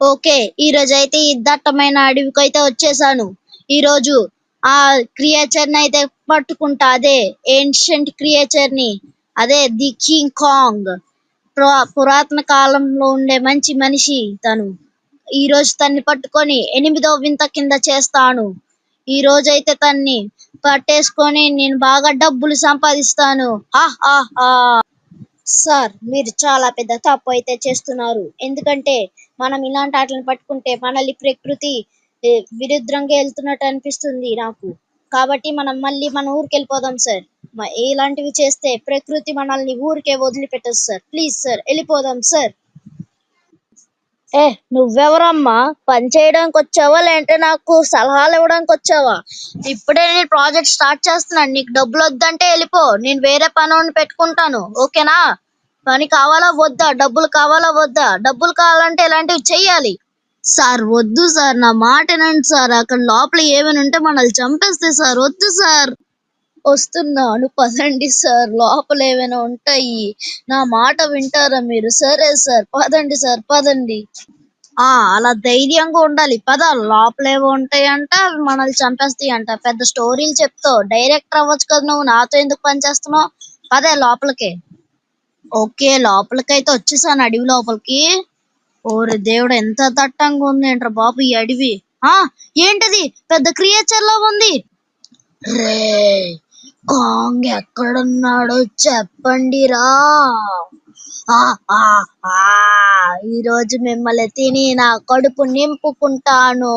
Okay. ఈరోజైతే ఈ దట్టమైన అడవికైతే వచ్చేసాను. ఈరోజు ఆ క్రియేచర్‌నయితే పట్టుకుంటా. అదే ఏన్షియంట్ క్రియేచర్‌ని. అదే ది కింగ్ కాంగ్. పురాతన కాలంలో ఉండే మంచి మనిషి తను. ఈరోజు తన్ని పట్టుకొని ఎనిమిదో వింత కింద చేస్తాను. ఈరోజైతే తన్ని పట్టేసుకొని నేను బాగా డబ్బులు సంపాదిస్తాను. హాహాహా! సార్, మీరు చాలా పెద్ద తప్పు అయితే చేస్తున్నారు. ఎందుకంటే మనం ఇలాంటి ఆటలను పట్టుకుంటే మనల్ని ప్రకృతి విరుద్ధంగా వెళ్తున్నట్టు అనిపిస్తుంది నాకు. కాబట్టి మనం మళ్ళీ మన ఊరికి వెళ్ళిపోదాం సార్. ఇలాంటివి చేస్తే ప్రకృతి మనల్ని ఊరికే వదిలిపెట్టదు సార్. ప్లీజ్ సార్, వెళ్ళిపోదాం సార్. ఏ, నువ్వెవరమ్మా? పని చేయడానికి వచ్చావా, లేదంటే నాకు సలహాలు ఇవ్వడానికి వచ్చావా? ఇప్పుడే నేను ప్రాజెక్ట్ స్టార్ట్ చేస్తున్నాను. నీకు డబ్బులు వద్దంటే వెళ్ళిపో. నేను వేరే పనోడిని పెట్టుకుంటాను. ఓకేనా? పని కావాలా వద్దా? డబ్బులు కావాలా వద్దా? డబ్బులు కావాలంటే ఇలాంటివి చెయ్యాలి. సార్ వద్దు సార్, నా మాట వినండి సార్. అక్కడ లోపల ఏమైనా ఉంటే మనల్ని చంపేస్తే సార్. వద్దు సార్. వస్తున్నాను పదండి సార్. లోపల ఏమైనా ఉంటాయి. నా మాట వింటారా మీరు? సరే సార్, పదండి సార్, పదండి. అలా ధైర్యంగా ఉండాలి. పద, లోపలేవో ఉంటాయంట, అవి మనల్ని చంపేస్తాయంట. పెద్ద స్టోరీలు చెప్తావు. డైరెక్టర్ అవ్వచ్చు కదా నువ్వు. నాతో ఎందుకు పని చేస్తున్నావు? పదే లోపలికి. ఓకే, లోపలికైతే వచ్చేసాను, అడవి లోపలికి. ఓరి దేవుడు, ఎంత దట్టంగా ఉంది ఏంట్రా బాబు ఈ అడవి. ఆ ఏంటది? పెద్ద క్రియేచర్ లా ఉంది. రే, కాంగ్ ఎక్కడున్నాడో చెప్పండిరా. ఆ ఆ ఆ ఈరోజు మిమ్మల్ని తిని నా కడుపు నింపుకుంటాను.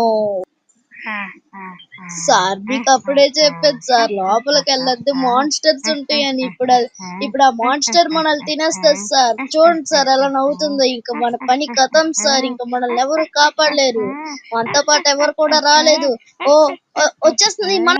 సార్, మీకు అప్పుడే చెప్పేది సార్, లోపలికి వెళ్ళొద్దు, మాన్స్టర్స్ ఉంటాయని. ఇప్పుడు ఆ మాన్స్టర్ మనల్ని తినేస్తుంది సార్. చూడండి సార్ ఎలా నవ్వుతుందో. ఇంకా మన పని కథం సార్. ఇంకా మనల్ని ఎవరు కాపాడలేరు. మనతో పాటు ఎవరు కూడా రాలేదు. ఓ వచ్చేస్తుంది మన